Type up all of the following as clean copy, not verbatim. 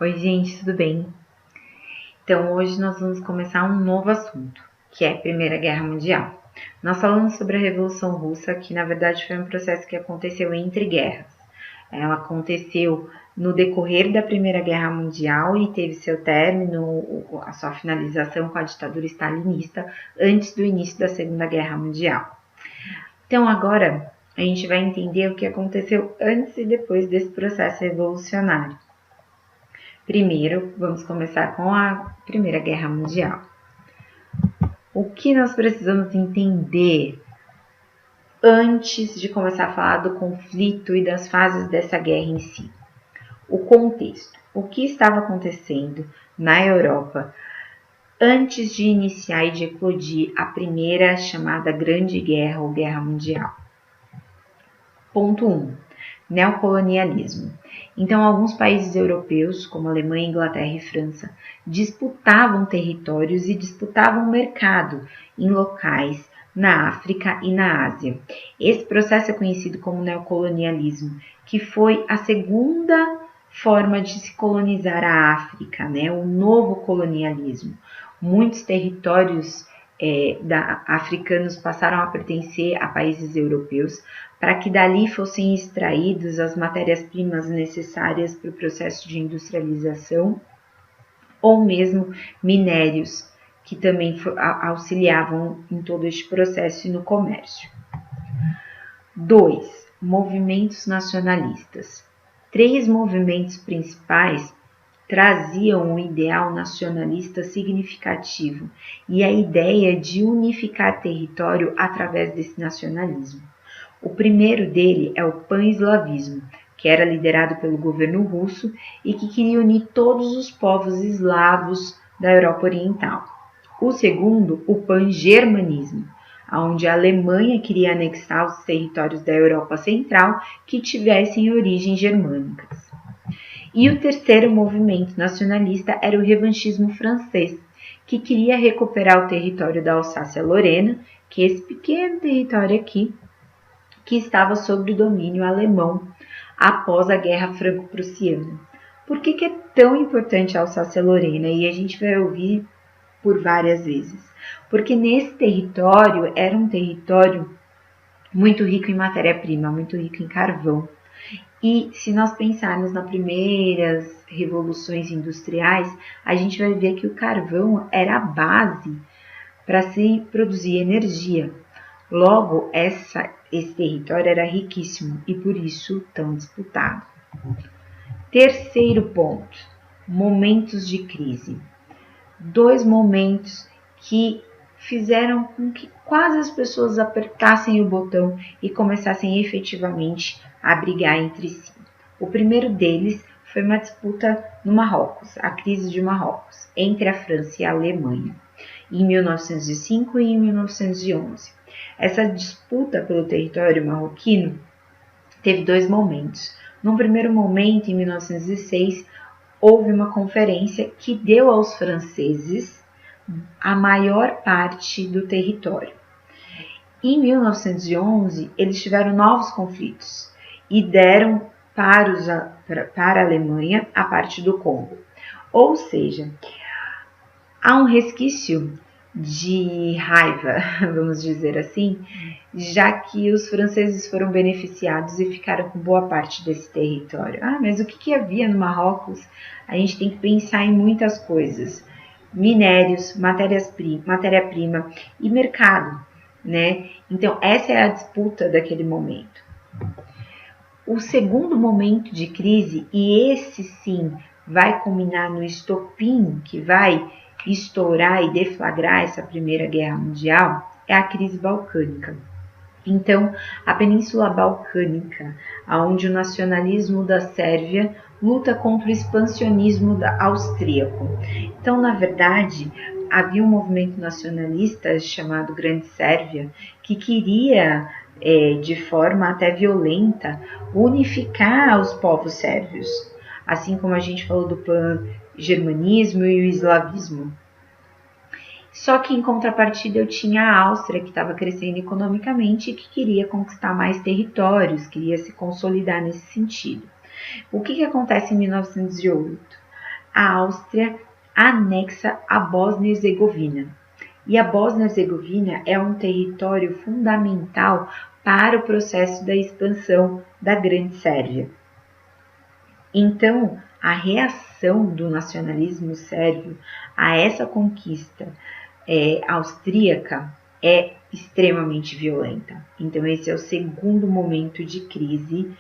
Oi, gente, tudo bem? Então, hoje nós vamos começar um novo assunto, que é a Primeira Guerra Mundial. Nós falamos sobre a Revolução Russa, que na verdade foi um processo que aconteceu entre guerras. Ela aconteceu no decorrer da Primeira Guerra Mundial e teve seu término, a sua finalização com a ditadura stalinista, antes do início da Segunda Guerra Mundial. Então, agora a gente vai entender o que aconteceu antes e depois desse processo revolucionário. Primeiro, vamos começar com a Primeira Guerra Mundial. O que nós precisamos entender antes de começar a falar do conflito e das fases dessa guerra em si? O contexto. O que estava acontecendo na Europa antes de iniciar e de eclodir a primeira chamada Grande Guerra ou Guerra Mundial? Ponto 1. Neocolonialismo. Então, alguns países europeus, como Alemanha, Inglaterra e França, disputavam territórios e disputavam mercado em locais na África e na Ásia. Esse processo é conhecido como neocolonialismo, que foi a segunda forma de se colonizar a África, né? O novo colonialismo. Muitos territórios africanos passaram a pertencer a países europeus para que dali fossem extraídos as matérias-primas necessárias para o processo de industrialização ou mesmo minérios que também auxiliavam em todo este processo e no comércio. 2. Movimentos nacionalistas. 3 movimentos principais traziam um ideal nacionalista significativo e a ideia de unificar território através desse nacionalismo. O primeiro dele é o pan-eslavismo, que era liderado pelo governo russo e que queria unir todos os povos eslavos da Europa Oriental. O segundo, o pan-germanismo, onde a Alemanha queria anexar os territórios da Europa Central que tivessem origens germânicas. E o terceiro movimento nacionalista era o revanchismo francês, que queria recuperar o território da Alsácia-Lorena, que é esse pequeno território aqui, que estava sob o domínio alemão após a Guerra Franco-Prussiana. Por que é tão importante a Alsácia-Lorena? E a gente vai ouvir por várias vezes. Porque nesse território era um território muito rico em matéria-prima, muito rico em carvão. E se nós pensarmos nas primeiras revoluções industriais, a gente vai ver que o carvão era a base para se produzir energia. Logo, esse território era riquíssimo e por isso tão disputado. Terceiro ponto, momentos de crise. 2 momentos que fizeram com que quase as pessoas apertassem o botão e começassem efetivamente a brigar entre si. O primeiro deles foi uma disputa no Marrocos, a crise de Marrocos, entre a França e a Alemanha, em 1905 e em 1911. Essa disputa pelo território marroquino teve 2 momentos. No primeiro momento, em 1906, houve uma conferência que deu aos franceses a maior parte do território. Em 1911, eles tiveram novos conflitos e deram para a Alemanha a parte do Congo. Ou seja, há um resquício de raiva, vamos dizer assim, já que os franceses foram beneficiados e ficaram com boa parte desse território. Mas o que havia no Marrocos? A gente tem que pensar em muitas coisas. Minérios, matéria-prima e mercado, né? Então, essa é a disputa daquele momento. O segundo momento de crise, e esse sim vai culminar no estopim que vai estourar e deflagrar essa Primeira Guerra Mundial, é a crise balcânica. Então, a Península Balcânica, onde o nacionalismo da Sérvia luta contra o expansionismo austríaco. Então, na verdade, havia um movimento nacionalista chamado Grande Sérvia que queria, de forma até violenta, unificar os povos sérvios, assim como a gente falou do pan-germanismo e o eslavismo. Só que em contrapartida eu tinha a Áustria, que estava crescendo economicamente e que queria conquistar mais territórios, queria se consolidar nesse sentido. O que acontece em 1908? a Áustria anexa a Bósnia-Herzegovina. E a Bósnia-Herzegovina é um território fundamental para o processo da expansão da Grande Sérvia. Então, a reação do nacionalismo sérvio a essa conquista austríaca é extremamente violenta. Então, esse é o segundo momento de crise,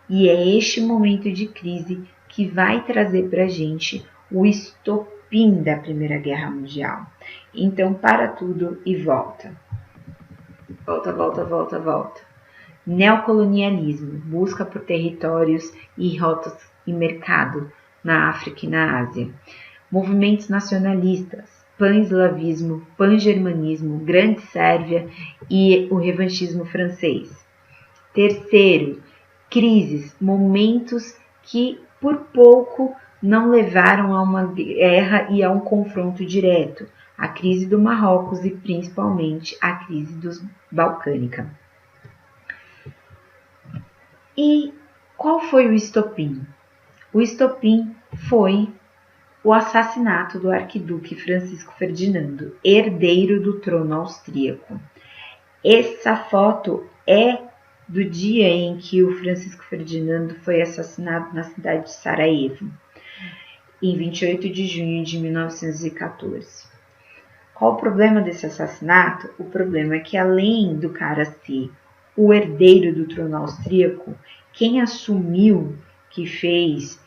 e é este momento de crise que vai trazer para a gente o estopim da Primeira Guerra Mundial. Então, para tudo e volta. Volta. Neocolonialismo, busca por territórios e rotas e mercado na África e na Ásia. Movimentos nacionalistas, pan-eslavismo, pan-germanismo, Grande Sérvia e o revanchismo francês. Terceiro, crises, momentos que por pouco não levaram a uma guerra e a um confronto direto. A crise do Marrocos e principalmente a crise dos Balcânica. E qual foi o estopim? O estopim foi o assassinato do arquiduque Francisco Ferdinando, herdeiro do trono austríaco. Essa foto é do dia em que o Francisco Ferdinando foi assassinado na cidade de Sarajevo, em 28 de junho de 1914. Qual o problema desse assassinato? O problema é que, além do cara ser o herdeiro do trono austríaco, quem assumiu que fez,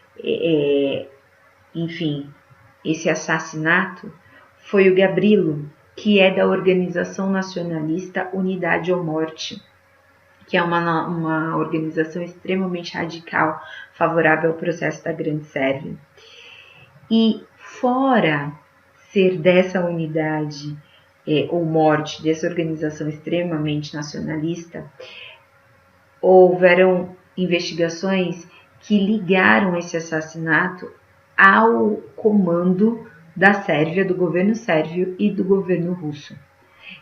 esse assassinato foi o Gabrilo, que é da organização nacionalista Unidade ou Morte, que é uma organização extremamente radical, favorável ao processo da Grande Sérvia. E fora ser dessa unidade ou morte, dessa organização extremamente nacionalista, houveram investigações que ligaram esse assassinato ao comando da Sérvia, do governo sérvio e do governo russo.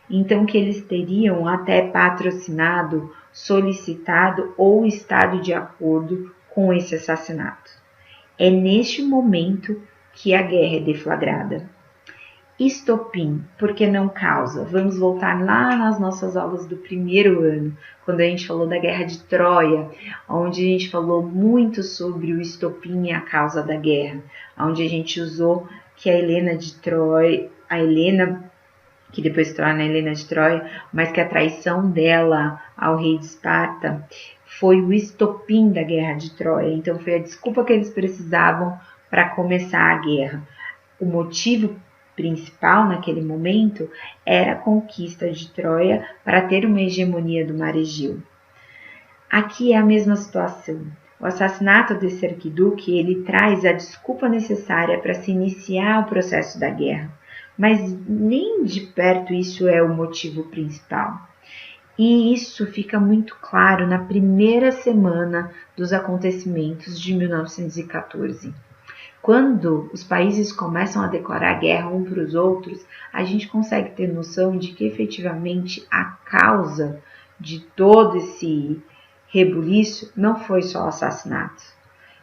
Então, que eles teriam até patrocinado, solicitado ou estado de acordo com esse assassinato. É neste momento que a guerra é deflagrada. Estopim, porque não causa? Vamos voltar lá nas nossas aulas do primeiro ano, quando a gente falou da Guerra de Troia, onde a gente falou muito sobre o estopim e a causa da guerra, onde a gente usou que a Helena de Troia, que depois se torna a Helena de Troia, mas que a traição dela ao rei de Esparta foi o estopim da Guerra de Troia. Então foi a desculpa que eles precisavam para começar a guerra. O motivo principal naquele momento era a conquista de Troia para ter uma hegemonia do mar Egeu. Aqui é a mesma situação. O assassinato desse arquiduque, ele traz a desculpa necessária para se iniciar o processo da guerra, mas nem de perto isso é o motivo principal. E isso fica muito claro na primeira semana dos acontecimentos de 1914. Quando os países começam a declarar guerra um para os outros, a gente consegue ter noção de que efetivamente a causa de todo esse rebuliço não foi só o assassinato,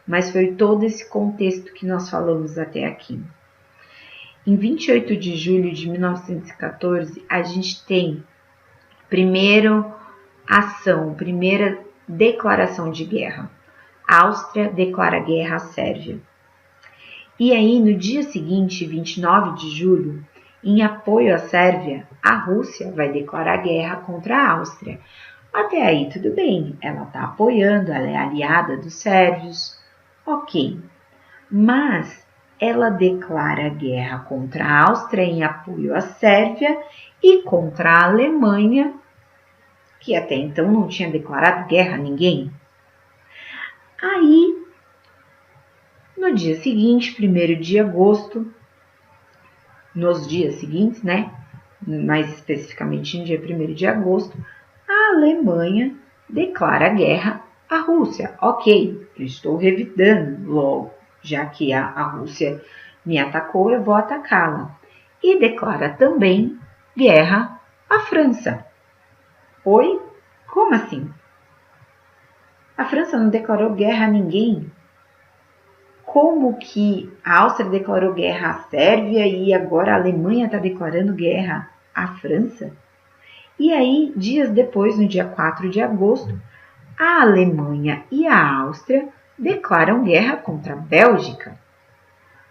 mas foi todo esse contexto que nós falamos até aqui. Em 28 de julho de 1914, a gente tem primeira declaração de guerra. A Áustria declara guerra à Sérvia. E aí, no dia seguinte, 29 de julho, em apoio à Sérvia, a Rússia vai declarar guerra contra a Áustria. Até aí, tudo bem, ela está apoiando, ela é aliada dos sérvios, ok. Mas ela declara guerra contra a Áustria em apoio à Sérvia e contra a Alemanha, que até então não tinha declarado guerra a ninguém. Aí, no dia seguinte, 1º de agosto, nos dias seguintes, né? Mais especificamente no dia 1º de agosto, a Alemanha declara guerra à Rússia. Ok, eu estou revidando logo, já que a Rússia me atacou, eu vou atacá-la. E declara também guerra à França. Oi? Como assim? A França não declarou guerra a ninguém? como que a Áustria declarou guerra à Sérvia e agora a Alemanha está declarando guerra à França? E aí, dias depois, no dia 4 de agosto, a Alemanha e a Áustria declaram guerra contra a Bélgica,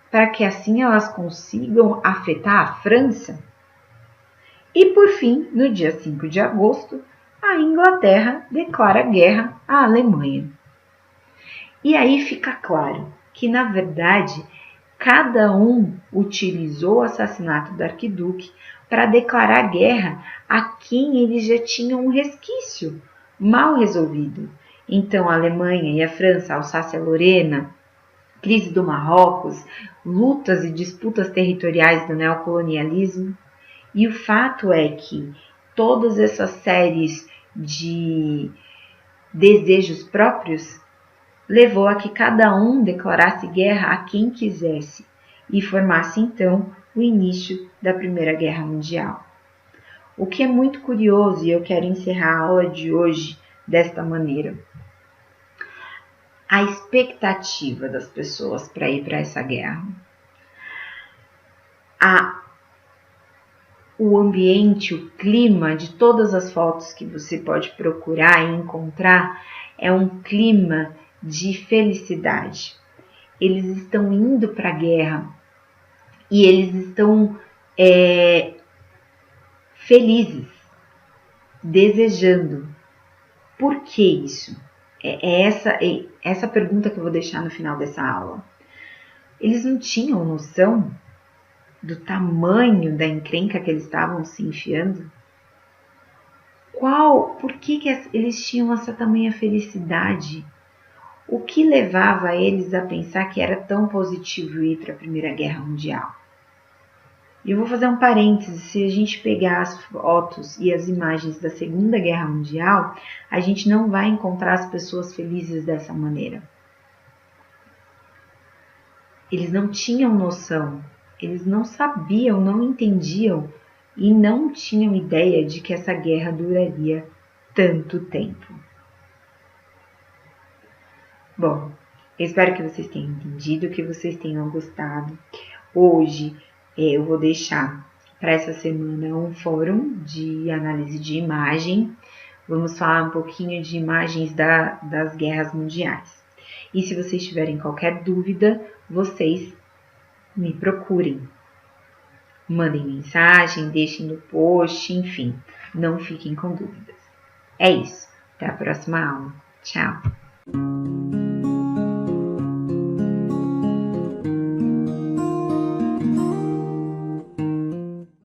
para que assim elas consigam afetar a França. E por fim, no dia 5 de agosto, a Inglaterra declara guerra à Alemanha. E aí fica claro que, na verdade, cada um utilizou o assassinato do arquiduque para declarar guerra a quem eles já tinham um resquício mal resolvido. Então, a Alemanha e a França, Alsácia-Lorena, crise do Marrocos, lutas e disputas territoriais do neocolonialismo. E o fato é que todas essas séries de desejos próprios levou a que cada um declarasse guerra a quem quisesse e formasse então o início da Primeira Guerra Mundial. O que é muito curioso, e eu quero encerrar a aula de hoje desta maneira. A expectativa das pessoas para ir para essa guerra. O ambiente, o clima de todas as fotos que você pode procurar e encontrar é um clima de felicidade. Eles estão indo para a guerra e eles estão felizes, desejando. Por que isso? É essa pergunta que eu vou deixar no final dessa aula. Eles não tinham noção do tamanho da encrenca que eles estavam se enfiando? Por que eles tinham essa tamanha felicidade? O que levava eles a pensar que era tão positivo ir para a Primeira Guerra Mundial? E eu vou fazer um parêntese, se a gente pegar as fotos e as imagens da Segunda Guerra Mundial, a gente não vai encontrar as pessoas felizes dessa maneira. Eles não tinham noção, eles não sabiam, não entendiam e não tinham ideia de que essa guerra duraria tanto tempo. Bom, eu espero que vocês tenham entendido, que vocês tenham gostado. Hoje eu vou deixar para essa semana um fórum de análise de imagem. Vamos falar um pouquinho de imagens das guerras mundiais. E se vocês tiverem qualquer dúvida, vocês me procurem. Mandem mensagem, deixem no post, enfim, não fiquem com dúvidas. É isso. Até a próxima aula. Tchau!